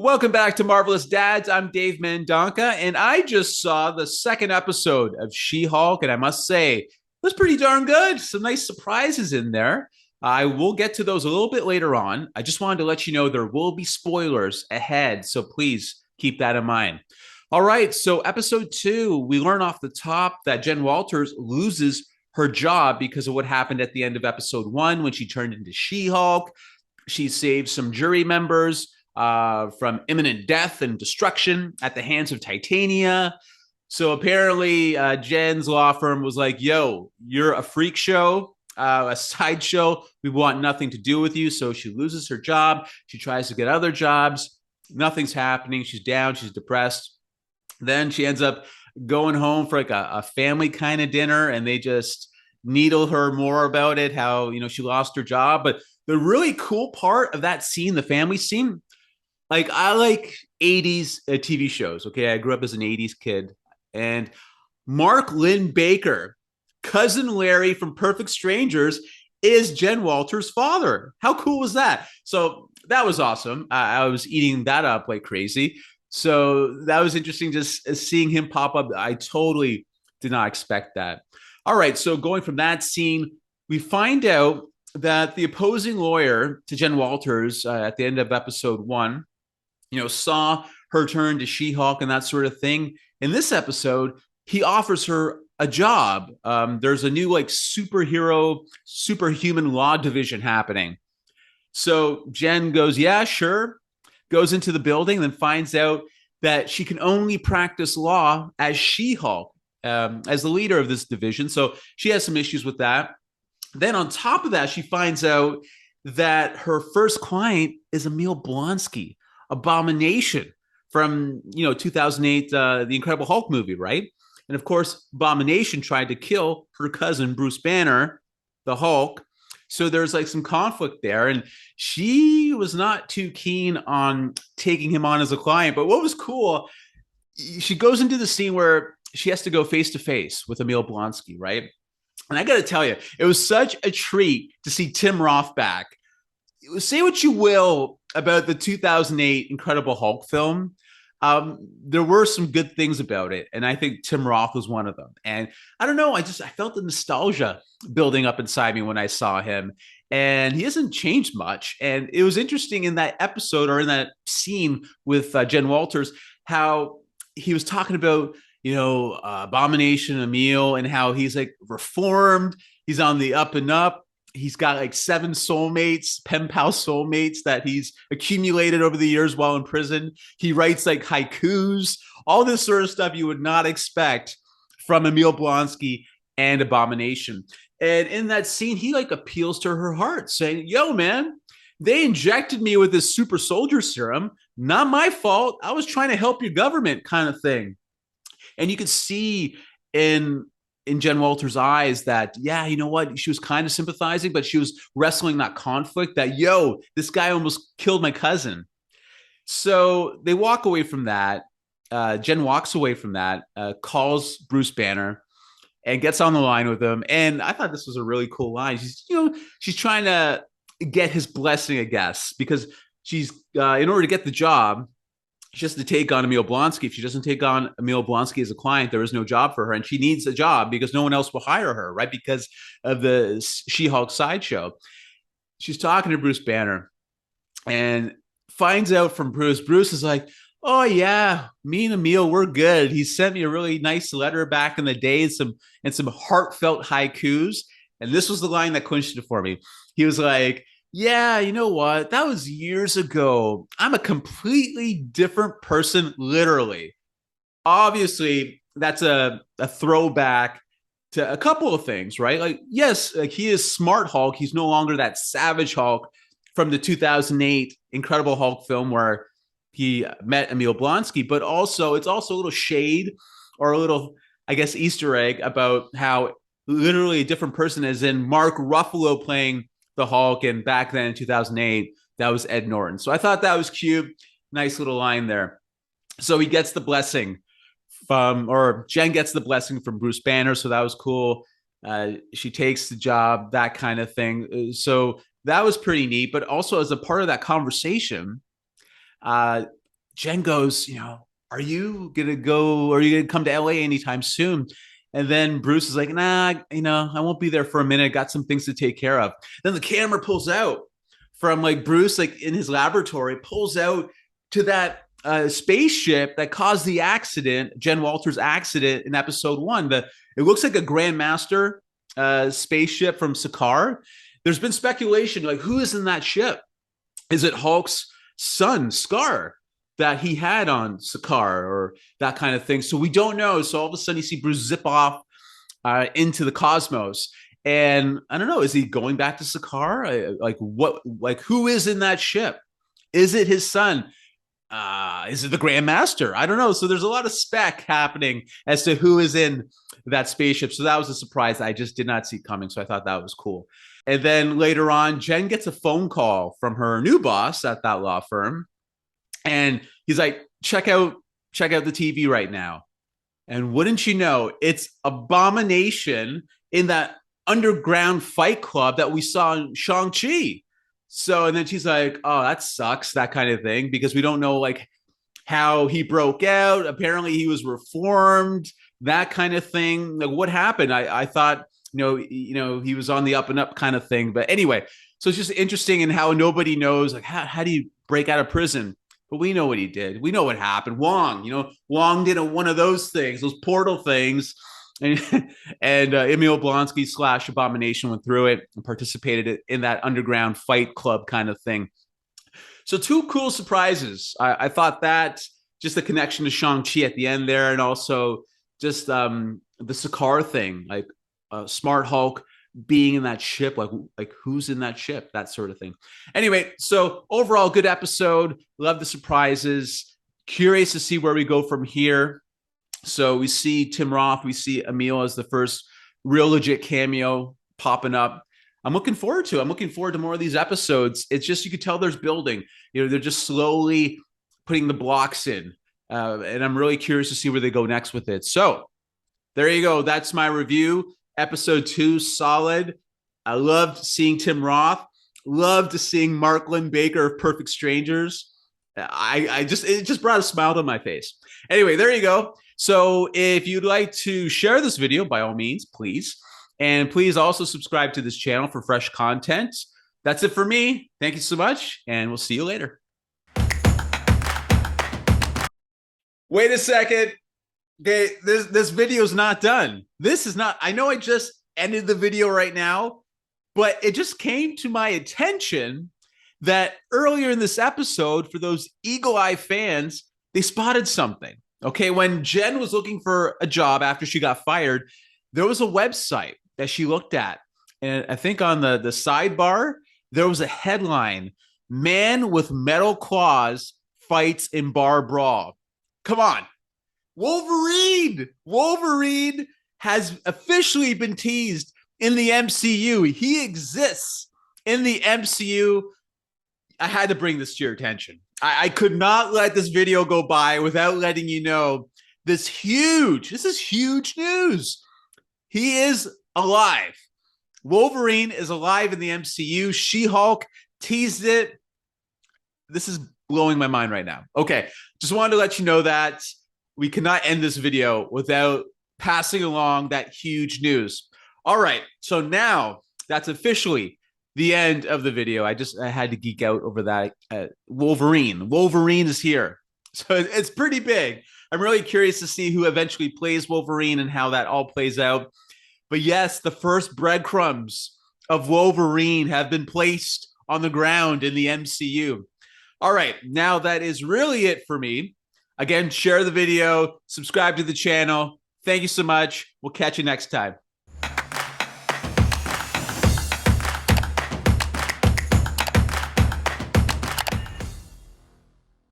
Welcome back to Marvelous Dads. I'm Dave Mendonca, and I just saw the second episode of She-Hulk, and I must say, it was pretty darn good. Some nice surprises in there. I will get to those a little bit later on. I just wanted to let you know there will be spoilers ahead, so please keep that in mind. All right, so episode 2, we learn off the top that Jen Walters loses her job because of what happened at the end of episode 1 when she turned into She-Hulk. She saved some jury members from imminent death and destruction at the hands of Titania. So apparently, Jen's law firm was like, yo, you're a freak show, a sideshow. We want nothing to do with you. So she loses her job. She tries to get other jobs. Nothing's happening. She's down. She's depressed. Then she ends up going home for like a family kind of dinner, and they just needle her more about it, how, she lost her job. But the really cool part of that scene, the family scene, like I like 80s TV shows. Okay. I grew up as an 80s kid. And Mark Lynn Baker, cousin Larry from Perfect Strangers, is Jen Walters' father. How cool was that? So that was awesome. I was eating that up like crazy. So that was interesting just seeing him pop up. I totally did not expect that. All right. So going from that scene, we find out that the opposing lawyer to Jen Walters at the end of episode 1, saw her turn to She-Hulk and that sort of thing. In this episode, he offers her a job. There's a new superhuman law division happening. So Jen goes, yeah, sure. Goes into the building, then finds out that she can only practice law as She-Hulk, as the leader of this division. So she has some issues with that. Then on top of that, she finds out that her first client is Emil Blonsky, Abomination from 2008, the Incredible Hulk movie, right? And of course, Abomination tried to kill her cousin Bruce Banner, the Hulk. So there's like some conflict there, and she was not too keen on taking him on as a client. But what was cool, she goes into the scene where she has to go face to face with Emil Blonsky, right? And I got to tell you, it was such a treat to see Tim Roth back. Say what you will about the 2008 Incredible Hulk film. There were some good things about it, and I think Tim Roth was one of them. And I don't know, I felt the nostalgia building up inside me when I saw him, and he hasn't changed much. And it was interesting in that episode, or in that scene with Jen Walters, how he was talking about Abomination Emil, and how he's like reformed, he's on the up and up. He's got like 7 soulmates, pen pal soulmates that he's accumulated over the years while in prison. He writes like haikus, all this sort of stuff you would not expect from Emil Blonsky and Abomination. And in that scene, he like appeals to her heart, saying, yo, man, they injected me with this super soldier serum. Not my fault. I was trying to help your government, kind of thing. And you could see in Jen Walters' eyes that, yeah, you know what? She was kind of sympathizing, but she was wrestling that conflict that, yo, this guy almost killed my cousin. So they walk away from that. Jen walks away from that, calls Bruce Banner, and gets on the line with him. And I thought this was a really cool line. She's trying to get his blessing, I guess, because she's in order to get the job, she has to take on Emil Blonsky. If she doesn't take on Emil Blonsky as a client, there is no job for her. And she needs a job because no one else will hire her, right? Because of the She-Hulk sideshow. She's talking to Bruce Banner and finds out from Bruce. Bruce is like, oh, yeah, me and Emil, we're good. He sent me a really nice letter back in the day and some heartfelt haikus. And this was the line that clinched it for me. He was like, yeah, you know what? That was years ago. I'm a completely different person, literally. Obviously, that's a throwback to a couple of things, right? Like, yes, like he is Smart Hulk. He's no longer that Savage Hulk from the 2008 Incredible Hulk film where he met Emil Blonsky, but also it's also a little shade or a little, I guess, Easter egg about how literally a different person, as in Mark Ruffalo playing the Hulk, and back then in 2008, that was Ed Norton. So I thought that was cute. Nice little line there. So he gets the blessing or Jen gets the blessing from Bruce Banner. So that was cool. She takes the job, that kind of thing. So that was pretty neat. But also as a part of that conversation, Jen goes, are you gonna go? Are you gonna come to LA anytime soon? And then Bruce is like, nah, I won't be there for a minute. Got some things to take care of. Then the camera pulls out from like Bruce, like in his laboratory, pulls out to that spaceship that caused the accident, Jen Walters' accident in episode 1. It looks like a Grandmaster spaceship from Sakaar. There's been speculation like who is in that ship? Is it Hulk's son, Scar, that he had on Sakaar or that kind of thing? So we don't know. So all of a sudden you see Bruce zip off into the cosmos. And I don't know, is he going back to Sakaar? Like who is in that ship? Is it his son? Is it the Grandmaster? I don't know. So there's a lot of spec happening as to who is in that spaceship. So that was a surprise that I just did not see coming. So I thought that was cool. And then later on, Jen gets a phone call from her new boss at that law firm. And he's like, check out the TV right now. And wouldn't you know, it's Abomination in that underground fight club that we saw in Shang-Chi. So, and then she's like, oh, that sucks, that kind of thing, because we don't know like how he broke out. Apparently he was reformed, that kind of thing. Like what happened? I thought, he was on the up and up kind of thing. But anyway, so it's just interesting in how nobody knows, like, how do you break out of prison? But we know what he did. We know what happened. Wong did one of those things, those portal things. And Emil Blonsky / Abomination went through it and participated in that underground fight club kind of thing. So 2 cool surprises. I thought that just the connection to Shang-Chi at the end there, and also just the Sakaar thing, like Smart Hulk being in that ship, like who's in that ship, that sort of thing. Anyway, so overall, good episode. Love the surprises. Curious to see where we go from here. So we see Tim Roth, we see Emil as the first real legit cameo popping up. I'm looking forward to more of these episodes. It's just, you could tell there's building. They're just slowly putting the blocks in. And I'm really curious to see where they go next with it. So there you go. That's my review. Episode 2, solid. I loved seeing Tim Roth. Loved seeing Mark Lynn Baker of Perfect Strangers. It just brought a smile to my face. Anyway, there you go. So if you'd like to share this video, by all means, please. And please also subscribe to this channel for fresh content. That's it for me. Thank you so much, and we'll see you later. Wait a second. Okay, this video is not done. This is not, I know I just ended the video right now, but it just came to my attention that earlier in this episode, for those Eagle Eye fans, they spotted something. Okay, when Jen was looking for a job after she got fired, there was a website that she looked at. And I think on the sidebar, there was a headline, "Man with Metal Claws Fights in Bar Brawl." Come on. Wolverine has officially been teased in the MCU. He exists in the MCU. I had to bring this to your attention. I could not let this video go by without letting you know this is huge news. He is alive. Wolverine is alive in the MCU. She-Hulk teased it. This is blowing my mind right now. Okay, just wanted to let you know that we cannot end this video without passing along that huge news. All right, so now that's officially the end of the video. I had to geek out over that. Wolverine is here. So it's pretty big. I'm really curious to see who eventually plays Wolverine and how that all plays out. But yes, the first breadcrumbs of Wolverine have been placed on the ground in the MCU. All right, now that is really it for me. Again, share the video, subscribe to the channel. Thank you so much. We'll catch you next time.